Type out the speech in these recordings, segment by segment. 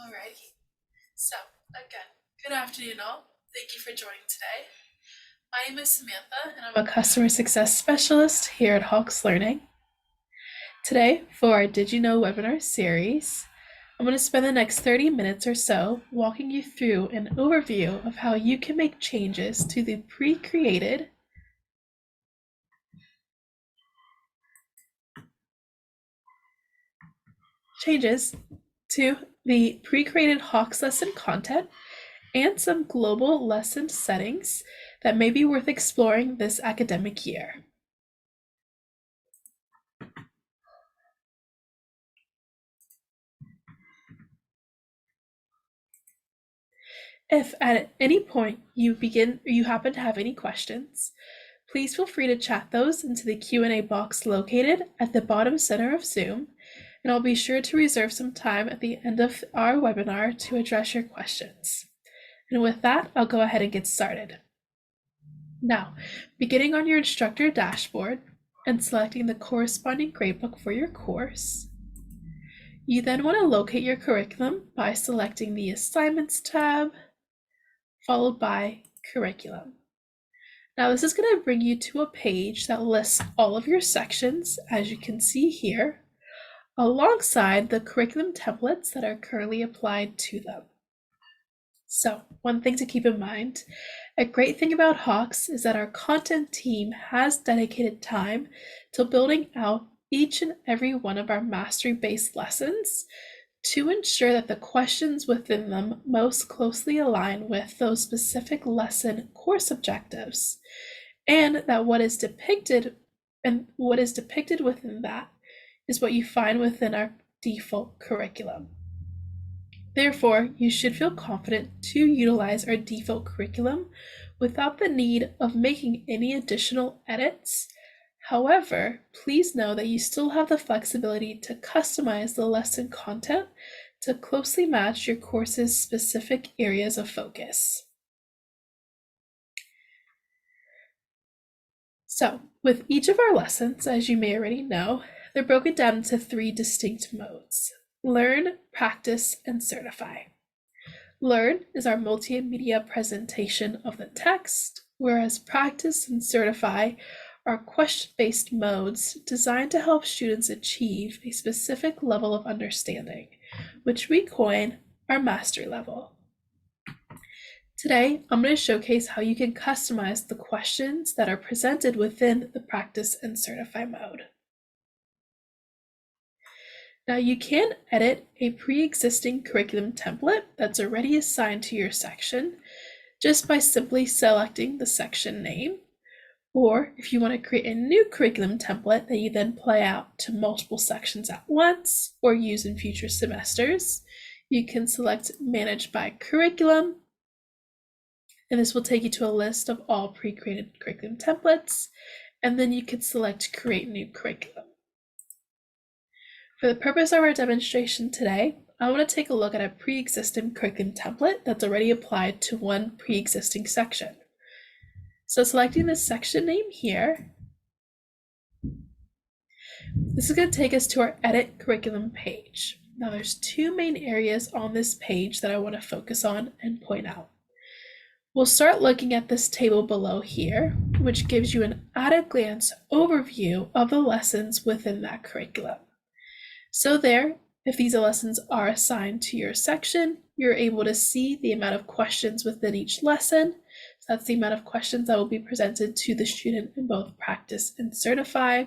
Alrighty. So, again, good afternoon, all. Thank you for joining today. My name is Samantha, and I'm a customer success specialist here at Hawks Learning. Today, for our Did You Know webinar series, I'm going to spend the next 30 minutes or so walking you through an overview of how you can make changes to the pre-created Hawks lesson content and some global lesson settings that may be worth exploring this academic year. If at any point you happen to have any questions, please feel free to chat those into the Q&A box located at the bottom center of Zoom, and I'll be sure to reserve some time at the end of our webinar to address your questions. And with that, I'll go ahead and get started. Now, beginning on your instructor dashboard and selecting the corresponding gradebook for your course, you then want to locate your curriculum by selecting the Assignments tab, followed by Curriculum. Now this is going to bring you to a page that lists all of your sections, as you can see here, alongside the curriculum templates that are currently applied to them. So one thing to keep in mind, a great thing about Hawks is that our content team has dedicated time to building out each and every one of our mastery-based lessons to ensure that the questions within them most closely align with those specific lesson course objectives, and that what is depicted within that is what you find within our default curriculum. Therefore, you should feel confident to utilize our default curriculum without the need of making any additional edits. However, please know that you still have the flexibility to customize the lesson content to closely match your course's specific areas of focus. So, with each of our lessons, as you may already know, they're broken down into 3 distinct modes: Learn, Practice, and Certify. Learn is our multimedia presentation of the text, whereas Practice and Certify are question-based modes designed to help students achieve a specific level of understanding, which we coin our mastery level. Today, I'm going to showcase how you can customize the questions that are presented within the Practice and Certify mode. Now you can edit a pre-existing curriculum template that's already assigned to your section just by simply selecting the section name. Or if you want to create a new curriculum template that you then play out to multiple sections at once or use in future semesters, you can select Manage by Curriculum, and this will take you to a list of all pre-created curriculum templates, and then you can select Create New Curriculum. For the purpose of our demonstration today, I want to take a look at a pre-existing curriculum template that's already applied to one pre-existing section. So selecting the section name here, this is going to take us to our Edit Curriculum page. Now there's 2 main areas on this page that I want to focus on and point out. We'll start looking at this table below here, which gives you an at-a-glance overview of the lessons within that curriculum. So there, if these lessons are assigned to your section, you're able to see the amount of questions within each lesson. So that's the amount of questions that will be presented to the student in both Practice and Certify.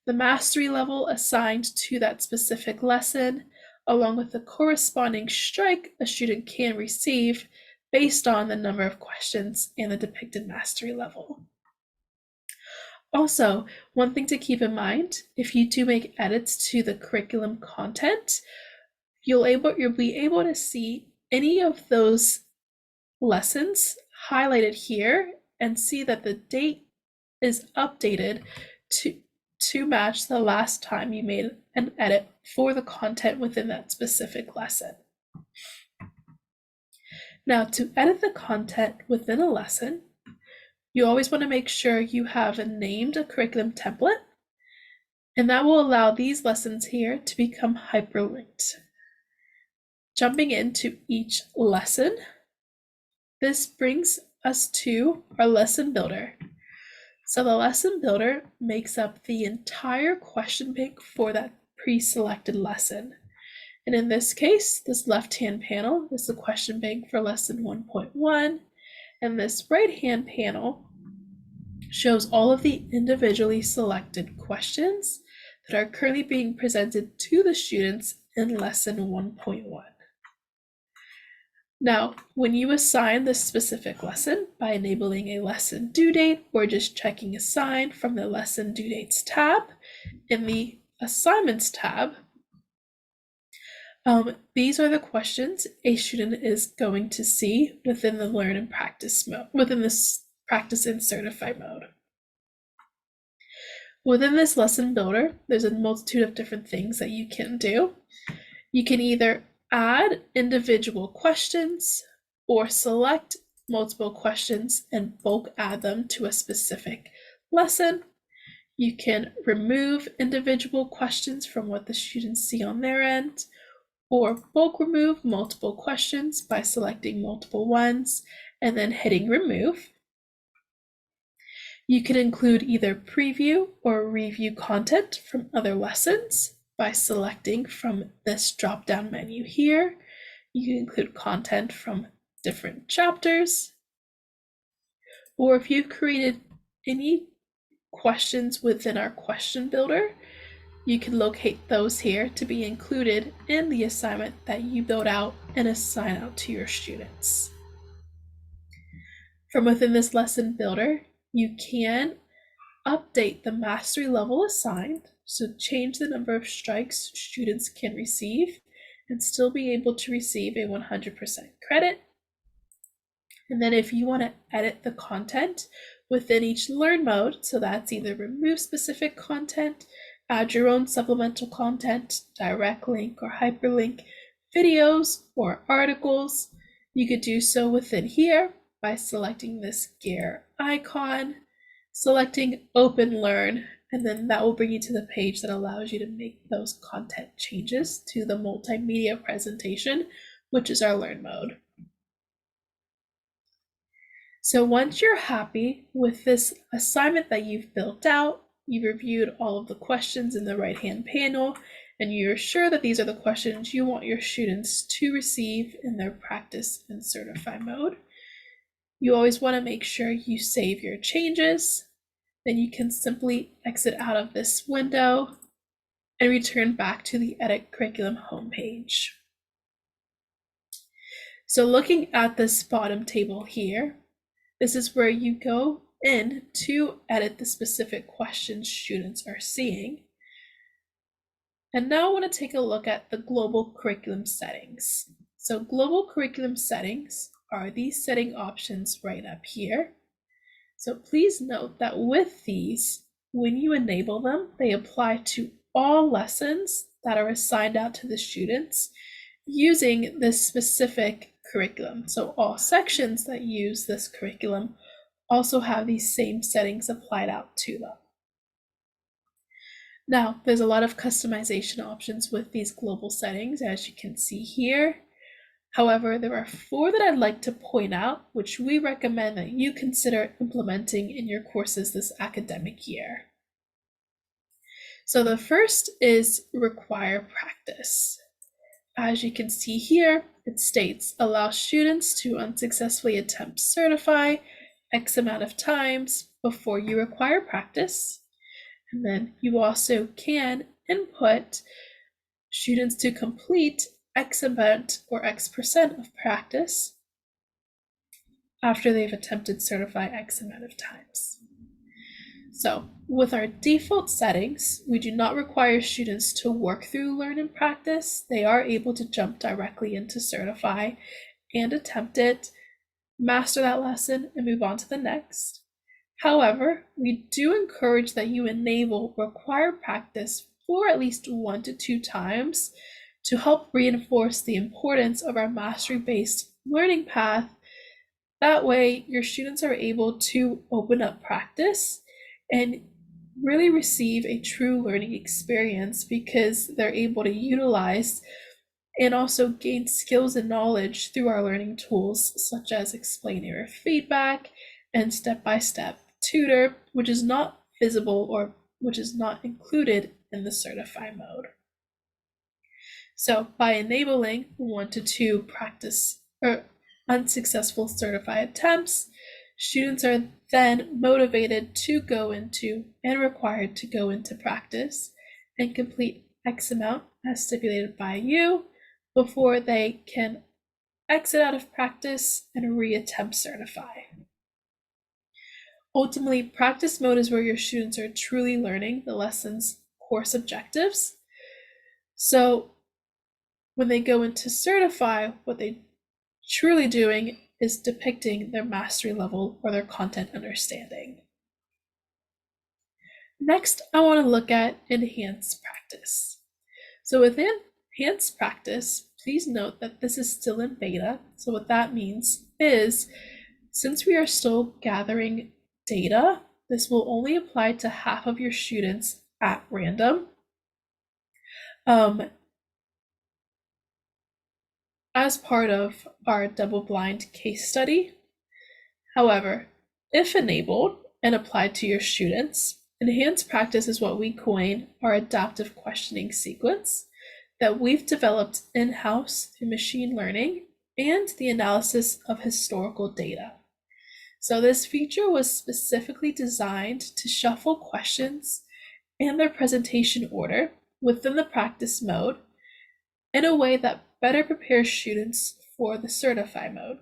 The mastery level assigned to that specific lesson, along with the corresponding strike a student can receive based on the number of questions and the depicted mastery level. Also, one thing to keep in mind, if you do make edits to the curriculum content, you'll be able to see any of those lessons highlighted here and see that the date is updated to match the last time you made an edit for the content within that specific lesson. Now, to edit the content within a lesson, you always want to make sure you have named a curriculum template, and that will allow these lessons here to become hyperlinked. Jumping into each lesson, this brings us to our lesson builder. So the lesson builder makes up the entire question bank for that pre-selected lesson. And in this case, this left-hand panel is the question bank for lesson 1.1, and this right-hand panel shows all of the individually selected questions that are currently being presented to the students in lesson 1.1. Now, when you assign this specific lesson by enabling a lesson due date or just checking assign from the lesson due dates tab, in the assignments tab, these are the questions a student is going to see within the learn and practice mode, within this practice and certify mode. Within this lesson builder, there's a multitude of different things that you can do. You can either add individual questions or select multiple questions and bulk add them to a specific lesson. You can remove individual questions from what the students see on their end, or bulk remove multiple questions by selecting multiple ones and then hitting remove. You can include either preview or review content from other lessons by selecting from this drop-down menu here. You can include content from different chapters, or if you've created any questions within our question builder, you can locate those here to be included in the assignment that you build out and assign out to your students. From within this lesson builder, you can update the mastery level assigned, so change the number of strikes students can receive and still be able to receive a 100% credit. And then if you want to edit the content within each learn mode, so that's either remove specific content, add your own supplemental content, direct link or hyperlink videos or articles, you could do so within here by selecting this gear icon, selecting Open Learn, and then that will bring you to the page that allows you to make those content changes to the multimedia presentation, which is our Learn mode. So once you're happy with this assignment that you've built out, you've reviewed all of the questions in the right-hand panel, and you're sure that these are the questions you want your students to receive in their practice and certify mode, you always want to make sure you save your changes. Then you can simply exit out of this window and return back to the Edit Curriculum homepage. So looking at this bottom table here, this is where you go in to edit the specific questions students are seeing. And now I want to take a look at the global curriculum settings. So global curriculum settings are these setting options right up here. So please note that with these, when you enable them, they apply to all lessons that are assigned out to the students using this specific curriculum. So all sections that use this curriculum also have these same settings applied out to them. Now, there's a lot of customization options with these global settings, as you can see here. However, there are 4 that I'd like to point out, which we recommend that you consider implementing in your courses this academic year. So the first is require practice. As you can see here, it states, allow students to unsuccessfully attempt certify X amount of times before you require practice. And then you also can input students to complete X amount or X% of practice after they've attempted certify X amount of times. So with our default settings, we do not require students to work through learn and practice. They are able to jump directly into certify and attempt it, master that lesson, and move on to the next. However, we do encourage that you enable require practice for at least 1 to 2 times to help reinforce the importance of our mastery-based learning path. That way, your students are able to open up practice and really receive a true learning experience because they're able to utilize and also gain skills and knowledge through our learning tools, such as explain error feedback and step-by-step tutor, which is not visible or which is not included in the certify mode. So by enabling 1 to 2 practice or unsuccessful certify attempts, students are then motivated to go into and required to go into practice and complete X amount as stipulated by you before they can exit out of practice and reattempt certify. Ultimately, practice mode is where your students are truly learning the lesson's course objectives. So when they go into certify, what they truly doing is depicting their mastery level or their content understanding. Next, I want to look at enhanced practice. So within enhanced practice, please note that this is still in beta. So what that means is, since we are still gathering data, this will only apply to half of your students at random. As part of our double-blind case study. However, if enabled and applied to your students, enhanced practice is what we coin our adaptive questioning sequence that we've developed in-house through machine learning and the analysis of historical data. So this feature was specifically designed to shuffle questions and their presentation order within the practice mode in a way that better prepares students for the certify mode.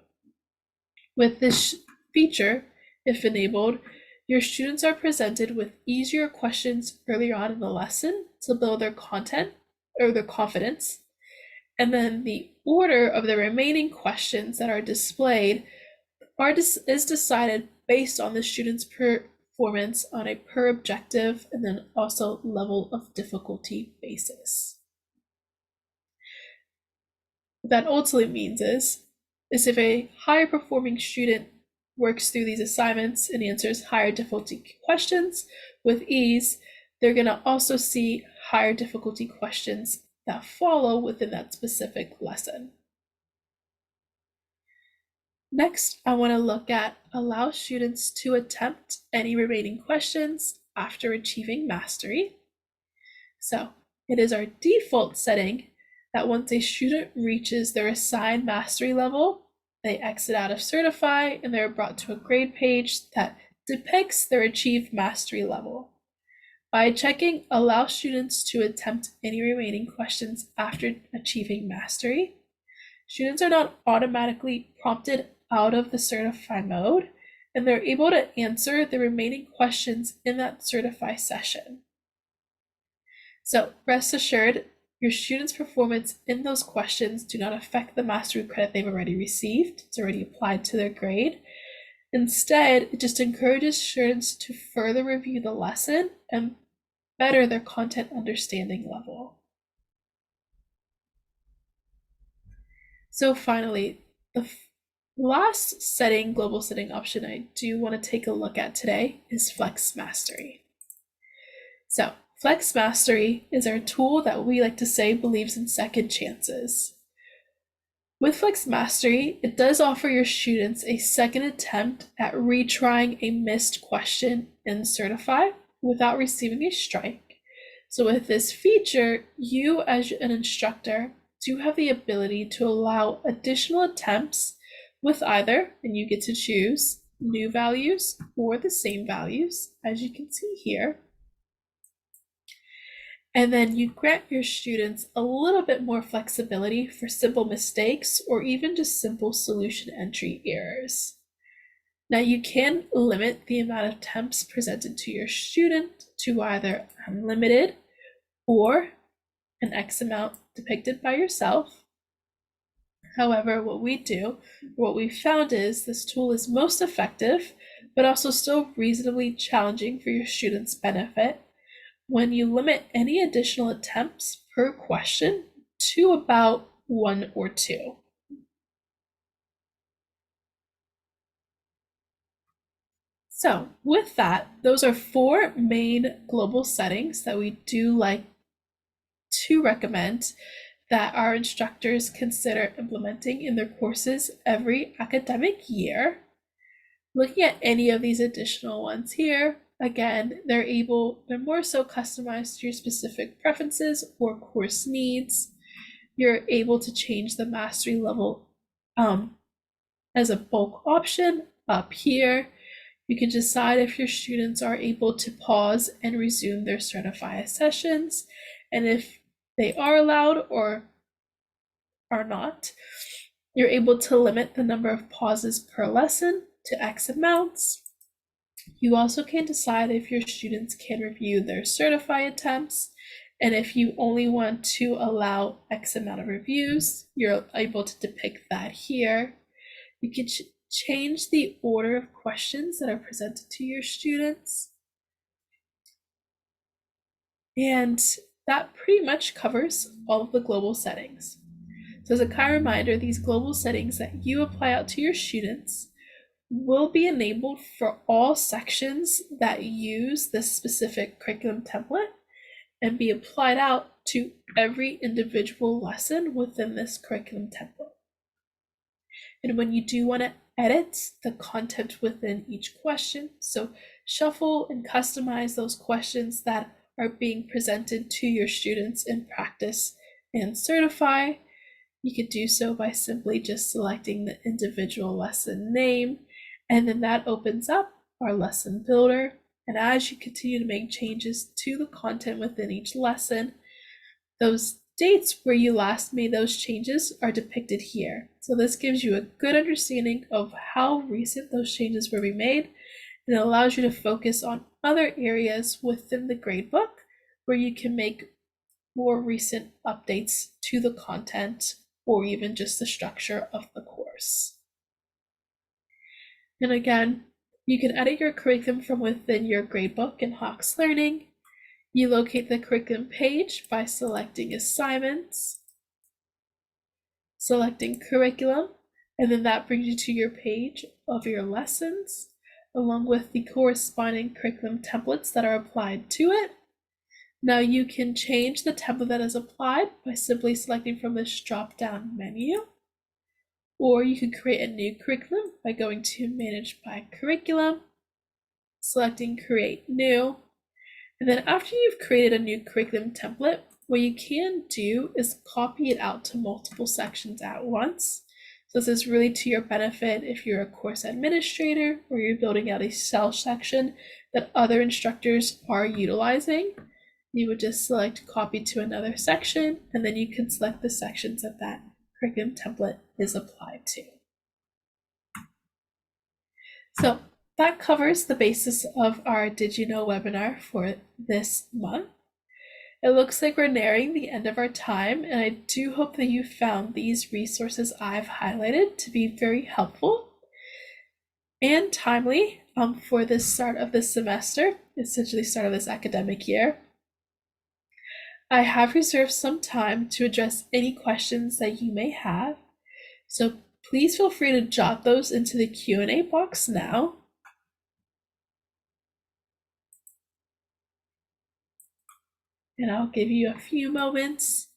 With this feature, if enabled, your students are presented with easier questions earlier on in the lesson to build their content or their confidence. And then the order of the remaining questions that are displayed is decided based on the student's performance on a per objective and then also level of difficulty basis. What that ultimately means is if a higher performing student works through these assignments and answers higher difficulty questions with ease, they're going to also see higher difficulty questions that follow within that specific lesson. Next, I want to look at allow students to attempt any remaining questions after achieving mastery. So it is our default setting that once a student reaches their assigned mastery level, they exit out of certify and they're brought to a grade page that depicts their achieved mastery level. By checking allow students to attempt any remaining questions after achieving mastery, students are not automatically prompted out of the certify mode, and they're able to answer the remaining questions in that certify session. So rest assured, your students' performance in those questions do not affect the mastery credit they've already received. It's already applied to their grade. Instead, it just encourages students to further review the lesson and better their content understanding level. So finally, the last global setting option I do want to take a look at today is Flex Mastery. So Flex Mastery is our tool that we like to say believes in second chances. With Flex Mastery, it does offer your students a second attempt at retrying a missed question in Certify without receiving a strike. So with this feature, you as an instructor do have the ability to allow additional attempts with either, and you get to choose, new values or the same values, as you can see here. And then you grant your students a little bit more flexibility for simple mistakes or even just simple solution entry errors. Now you can limit the amount of attempts presented to your student to either unlimited or an X amount depicted by yourself. However, what we found is this tool is most effective, but also still reasonably challenging for your students' benefit when you limit any additional attempts per question to about 1 or 2. So with that, those are 4 main global settings that we do like to recommend that our instructors consider implementing in their courses every academic year. Looking at any of these additional ones here, again, they're more so customized to your specific preferences or course needs. You're able to change the mastery level as a bulk option up here. You can decide if your students are able to pause and resume their Certify sessions, and if they are allowed or are not. You're able to limit the number of pauses per lesson to X amounts. You also can decide if your students can review their Certify attempts, and if you only want to allow X amount of reviews, you're able to depict that here. You can change the order of questions that are presented to your students. And that pretty much covers all of the global settings. So as a kind reminder, these global settings that you apply out to your students will be enabled for all sections that use this specific curriculum template and be applied out to every individual lesson within this curriculum template. And when you do want to edit the content within each question, so shuffle and customize those questions that are being presented to your students in practice and Certify, you could do so by simply just selecting the individual lesson name, and then that opens up our lesson builder. And as you continue to make changes to the content within each lesson, those dates where you last made those changes are depicted here. So this gives you a good understanding of how recent those changes were made, and it allows you to focus on other areas within the gradebook where you can make more recent updates to the content or even just the structure of the course. And again, you can edit your curriculum from within your gradebook in Hawkes Learning. You locate the curriculum page by selecting Assignments, selecting Curriculum, and then that brings you to your page of your lessons, along with the corresponding curriculum templates that are applied to it. Now you can change the template that is applied by simply selecting from this drop-down menu, or you can create a new curriculum by going to Manage by Curriculum, selecting Create New, and then after you've created a new curriculum template, what you can do is copy it out to multiple sections at once. So this is really to your benefit if you're a course administrator or you're building out a cell section that other instructors are utilizing. You would just select copy to another section, and then you can select the sections that that curriculum template is applied to. So that covers the basis of our Did You Know webinar for this month. It looks like we're nearing the end of our time, and I do hope that you found these resources I've highlighted to be very helpful and timely for the start of this semester, essentially start of this academic year. I have reserved some time to address any questions that you may have, so please feel free to jot those into the Q&A box now. And I'll give you a few moments.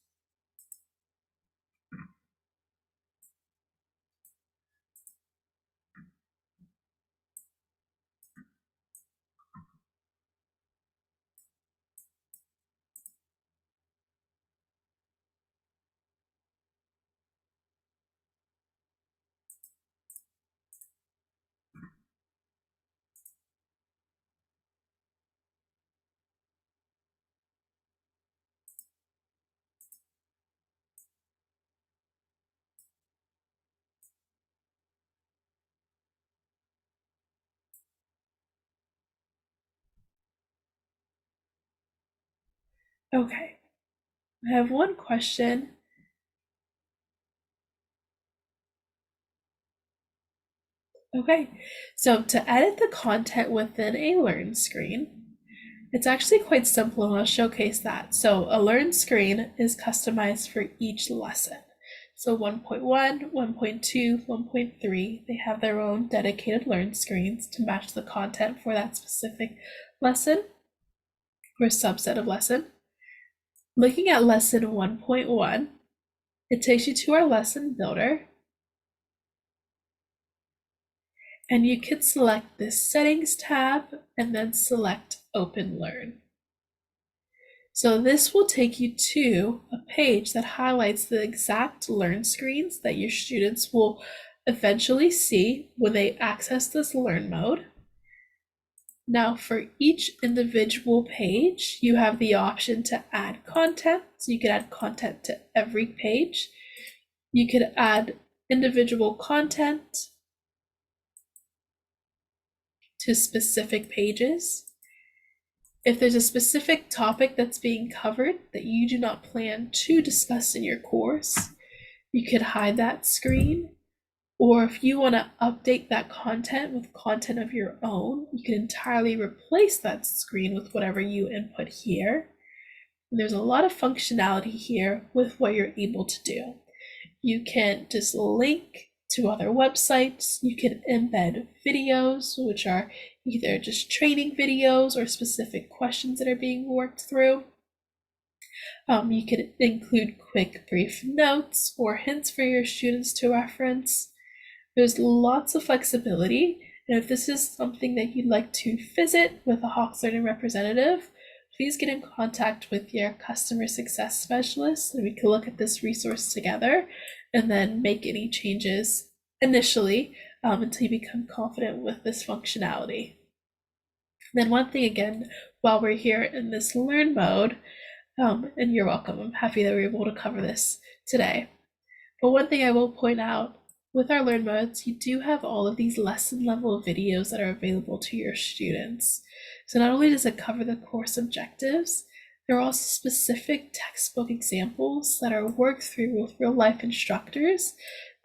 Okay, I have one question. Okay, so to edit the content within a Learn screen, it's actually quite simple, and I'll showcase that. So a Learn screen is customized for each lesson. So 1.1, 1.2, 1.3, they have their own dedicated Learn screens to match the content for that specific lesson or subset of lesson. Looking at lesson 1.1, It takes you to our lesson builder, and you can select this settings tab and then select Open Learn. So this will take you to a page that highlights the exact Learn screens that your students will eventually see when they access this Learn mode. Now for each individual page, you have the option to add content. So you can add content to every page. You could add individual content to specific pages. If there's a specific topic that's being covered that you do not plan to discuss in your course, you could hide that screen. Or if you want to update that content with content of your own, you can entirely replace that screen with whatever you input here. And there's a lot of functionality here with what you're able to do. You can just link to other websites. You can embed videos, which are either just training videos or specific questions that are being worked through. You can include quick, brief notes or hints for your students to reference. There's lots of flexibility, and if this is something that you'd like to visit with a Hawkes Learning representative, please get in contact with your customer success specialist and we can look at this resource together and then make any changes initially until you become confident with this functionality. And then one thing again, while we're here in this Learn mode, and you're welcome, I'm happy that we're able to cover this today. But one thing I will point out, with our Learn modes, you do have all of these lesson level videos that are available to your students. So not only does it cover the course objectives, there are also specific textbook examples that are worked through with real life instructors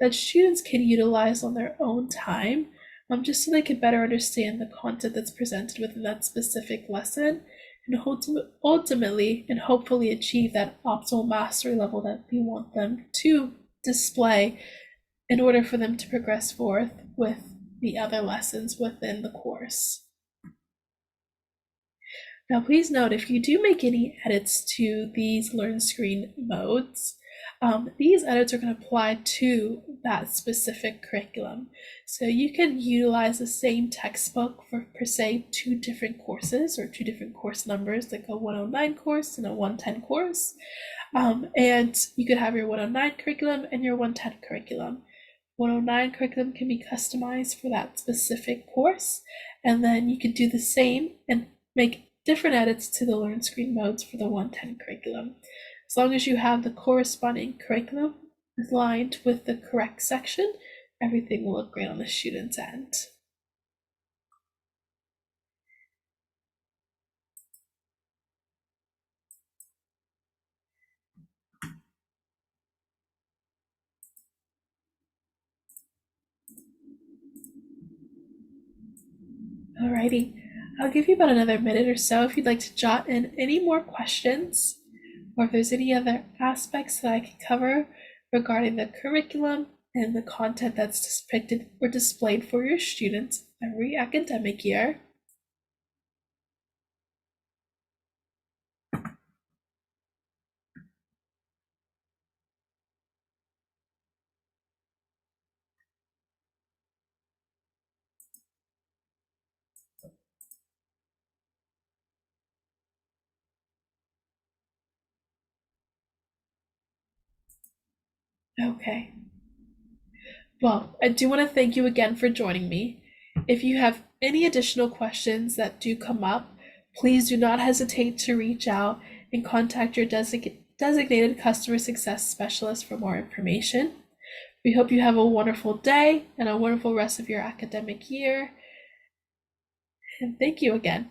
that students can utilize on their own time, just so they can better understand the content that's presented within that specific lesson and ultimately and hopefully achieve that optimal mastery level that we want them to display in order for them to progress forth with the other lessons within the course. Now, please note, if you do make any edits to these Learn Screen modes, these edits are going to apply to that specific curriculum. So you can utilize the same textbook for, per se, two different courses or two different course numbers, like a 109 course and a 110 course. And you could have your 109 curriculum and your 110 curriculum. 109 curriculum can be customized for that specific course, and then you could do the same and make different edits to the Learn Screen modes for the 110 curriculum. As long as you have the corresponding curriculum aligned with the correct section, everything will look great on the student's end. Alrighty, I'll give you about another minute or so if you'd like to jot in any more questions, or if there's any other aspects that I could cover regarding the curriculum and the content that's depicted or displayed for your students every academic year. Okay. Well, I do want to thank you again for joining me. If you have any additional questions that do come up, please do not hesitate to reach out and contact your designated customer success specialist for more information. We hope you have a wonderful day and a wonderful rest of your academic year. And thank you again.